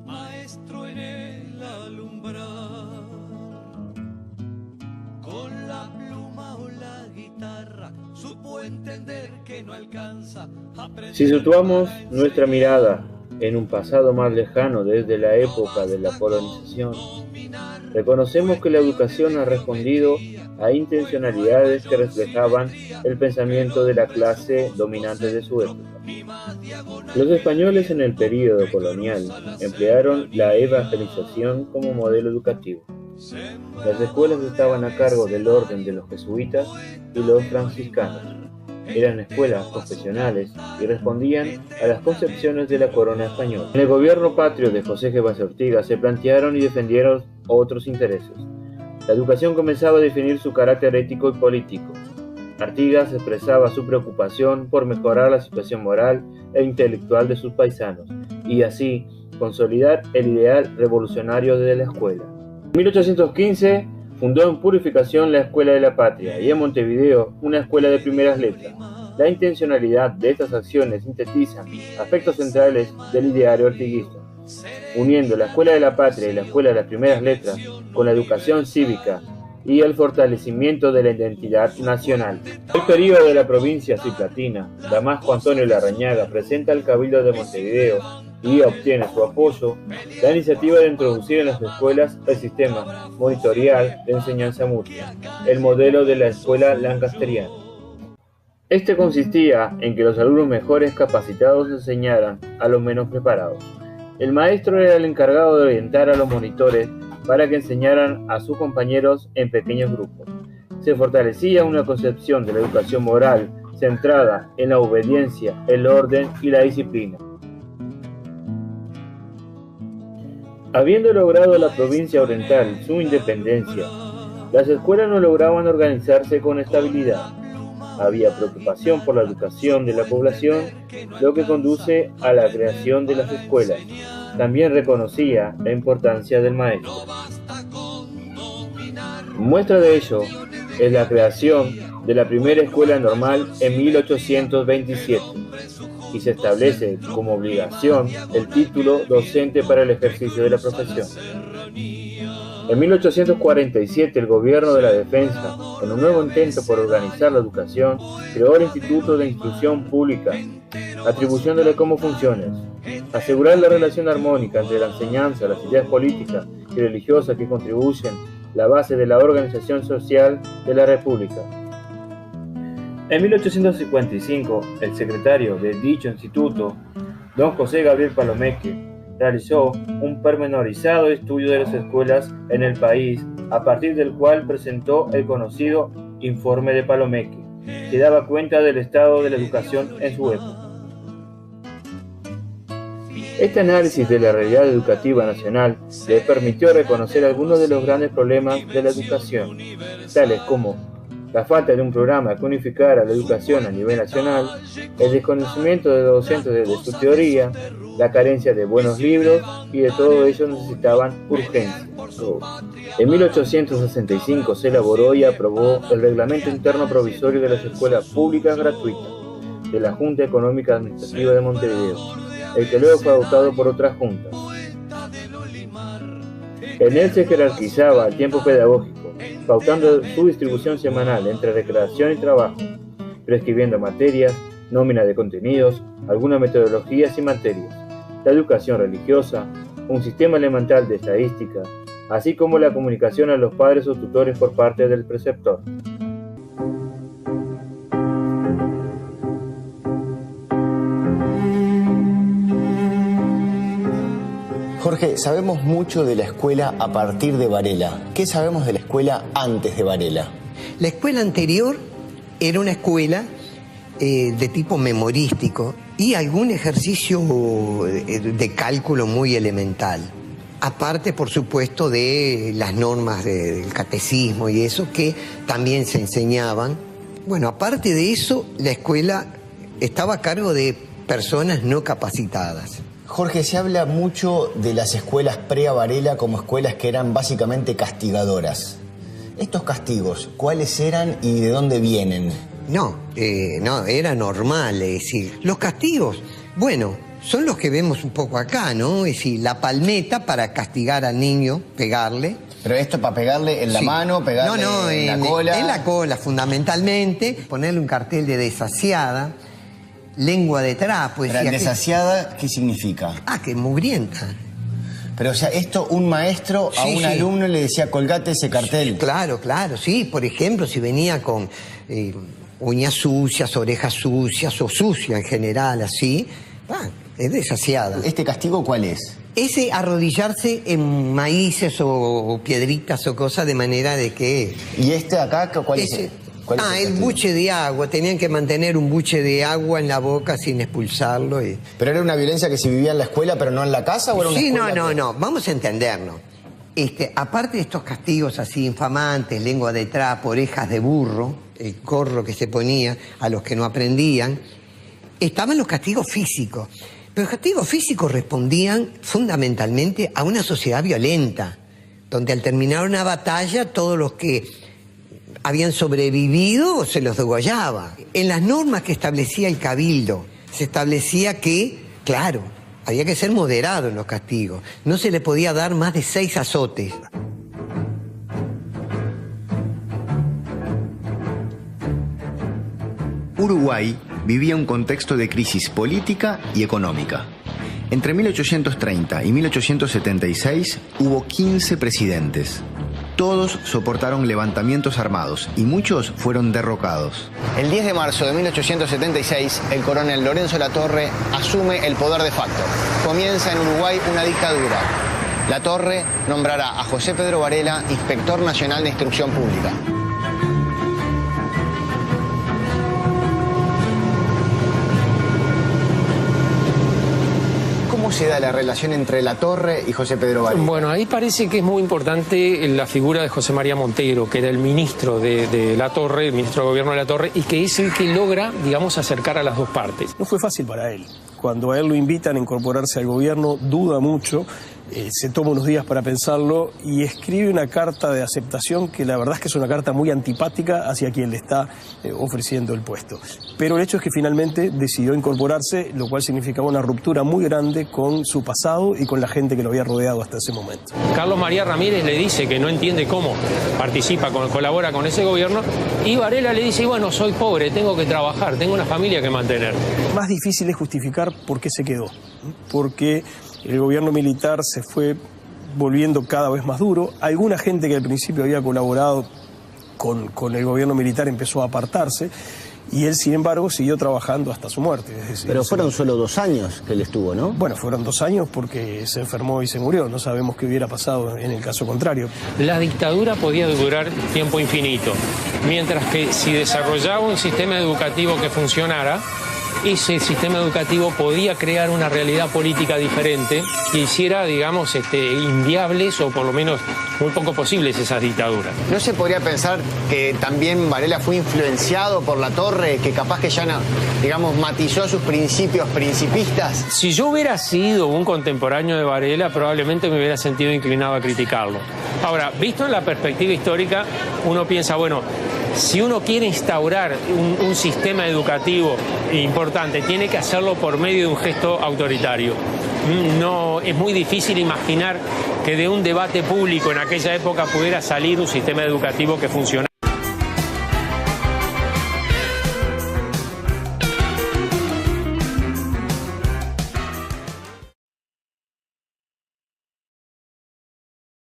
Maestro en el alumbrar, con la pluma o la guitarra, supo entender que no alcanza. Si situamos nuestra mirada en un pasado más lejano desde la época de la colonización, reconocemos que la educación ha respondido a intencionalidades que reflejaban el pensamiento de la clase dominante de su época. Los españoles en el período colonial emplearon la evangelización como modelo educativo. Las escuelas estaban a cargo del orden de los jesuitas y los franciscanos. Eran escuelas profesionales y respondían a las concepciones de la corona española. En el gobierno patrio de José G. Báez Ortigas se plantearon y defendieron otros intereses. La educación comenzaba a definir su carácter ético y político. Artigas expresaba su preocupación por mejorar la situación moral e intelectual de sus paisanos y así consolidar el ideal revolucionario de la escuela. En 1815 fundó en Purificación la Escuela de la Patria y en Montevideo una escuela de primeras letras. La intencionalidad de estas acciones sintetizan aspectos centrales del ideario artiguista, uniendo la Escuela de la Patria y la Escuela de las Primeras Letras con la educación cívica y el fortalecimiento de la identidad nacional. El período de la provincia ciplatina, Damasco Antonio Larrañaga presenta al Cabildo de Montevideo y obtiene su apoyo la iniciativa de introducir en las escuelas el sistema monitorial de enseñanza mutua, el modelo de la escuela lancasteriana. Este consistía en que los alumnos mejores capacitados enseñaran a los menos preparados. El maestro era el encargado de orientar a los monitores para que enseñaran a sus compañeros en pequeños grupos. Se fortalecía una concepción de la educación moral centrada en la obediencia, el orden y la disciplina. Habiendo logrado la provincia oriental su independencia, las escuelas no lograban organizarse con estabilidad. Había preocupación por la educación de la población, lo que conduce a la creación de las escuelas. También reconocía la importancia del maestro. Muestra de ello es la creación de la primera escuela normal en 1827 y se establece como obligación el título docente para el ejercicio de la profesión. En 1847 el gobierno de la Defensa, en un nuevo intento por organizar la educación, creó el Instituto de Instrucción Pública, atribuyéndole como funciones: asegurar la relación armónica entre la enseñanza, las ideas políticas y religiosas que contribuyen la base de la organización social de la República. En 1855, el secretario de dicho instituto, don José Gabriel Palomeque, realizó un pormenorizado estudio de las escuelas en el país, a partir del cual presentó el conocido Informe de Palomeque, que daba cuenta del estado de la educación en su época. Este análisis de la realidad educativa nacional le permitió reconocer algunos de los grandes problemas de la educación, tales como la falta de un programa que unificara la educación a nivel nacional, el desconocimiento de los docentes de su teoría, la carencia de buenos libros, y de todo ello necesitaban urgencia. En 1865 se elaboró y aprobó el Reglamento Interno Provisorio de las Escuelas Públicas Gratuitas de la Junta Económica Administrativa de Montevideo, el que luego fue adoptado por otras juntas. En él se jerarquizaba el tiempo pedagógico, pautando su distribución semanal entre recreación y trabajo, prescribiendo materias, nómina de contenidos, algunas metodologías y materias, la educación religiosa, un sistema elemental de estadística, así como la comunicación a los padres o tutores por parte del preceptor. Jorge, sabemos mucho de la escuela a partir de Varela. ¿Qué sabemos de la escuela antes de Varela? La escuela anterior era una escuela de tipo memorístico y algún ejercicio de cálculo muy elemental. Aparte, por supuesto, de las normas del catecismo y eso que también se enseñaban Bueno, aparte de eso, la escuela estaba a cargo de personas no capacitadas. Jorge, se habla mucho de las escuelas pre-Varela como escuelas que eran básicamente castigadoras. ¿Estos castigos cuáles eran y de dónde vienen? No, era normal, es decir, los castigos, bueno, son los que vemos un poco acá, ¿no? Es decir, la palmeta para castigar al niño, pegarle. ¿Pero esto para pegarle en la mano, pegarle en la cola? En la cola, fundamentalmente. Ponerle un cartel de desasiada, lengua de trapo. Pero desasiada, ¿qué significa? Que mugrienta. Pero, o sea, esto un maestro a un alumno le decía, colgate ese cartel. Claro, sí. Por ejemplo, si venía con uñas sucias, orejas sucias o sucia en general, así, es desasiada. ¿Este castigo cuál es? Ese arrodillarse en maíces o piedritas o cosas de manera de que... ¿Y este acá cuál es? El buche de agua. Tenían que mantener un buche de agua en la boca sin expulsarlo. ¿Pero era una violencia que se vivía en la escuela pero no en la casa o era una escuela? No. Vamos a entendernos. Aparte de estos castigos así infamantes, lengua de trapo, orejas de burro, el corro que se ponía a los que no aprendían, estaban los castigos físicos. Pero los castigos físicos respondían fundamentalmente a una sociedad violenta, donde al terminar una batalla todos los que habían sobrevivido se los degollaba. En las normas que establecía el Cabildo se establecía que, claro, había que ser moderado en los castigos. No se le podía dar más de 6 azotes. Uruguay vivía un contexto de crisis política y económica. Entre 1830 y 1876 hubo 15 presidentes. Todos soportaron levantamientos armados y muchos fueron derrocados. El 10 de marzo de 1876, el coronel Lorenzo Latorre asume el poder de facto. Comienza en Uruguay una dictadura. Latorre nombrará a José Pedro Varela Inspector Nacional de Instrucción Pública. ¿Cómo se da la relación entre Latorre y José Pedro Varela? Bueno, ahí parece que es muy importante la figura de José María Montero, que era el ministro de Latorre, el ministro de Gobierno de Latorre, y que es el que logra, digamos, acercar a las dos partes. No fue fácil para él. Cuando a él lo invitan a incorporarse al gobierno, duda mucho, se toma unos días para pensarlo y escribe una carta de aceptación que la verdad es que es una carta muy antipática hacia quien le está ofreciendo el puesto. Pero el hecho es que finalmente decidió incorporarse, lo cual significaba una ruptura muy grande con su pasado y con la gente que lo había rodeado hasta ese momento. Carlos María Ramírez le dice que no entiende cómo participa, colabora con ese gobierno, y Varela le dice, bueno, soy pobre, tengo que trabajar, tengo una familia que mantener. Más difícil es justificar por qué se quedó, porque el gobierno militar se fue volviendo cada vez más duro. Alguna gente que al principio había colaborado con el gobierno militar empezó a apartarse y él, sin embargo, siguió trabajando hasta su muerte. Es decir, pero fueron solo 2 años que él estuvo, ¿no? Bueno, fueron 2 años porque se enfermó y se murió. No sabemos qué hubiera pasado en el caso contrario. La dictadura podía durar tiempo infinito, mientras que si desarrollaba un sistema educativo que funcionara, ese sistema educativo podía crear una realidad política diferente que hiciera, digamos, inviables o por lo menos muy poco posibles esas dictaduras. ¿No se podría pensar que también Varela fue influenciado por Latorre, que capaz que ya, digamos, matizó sus principios principistas? Si yo hubiera sido un contemporáneo de Varela, probablemente me hubiera sentido inclinado a criticarlo. Ahora, visto en la perspectiva histórica, uno piensa, bueno, si uno quiere instaurar un sistema educativo importante, tiene que hacerlo por medio de un gesto autoritario. No, es muy difícil imaginar que de un debate público en aquella época pudiera salir un sistema educativo que funcionara.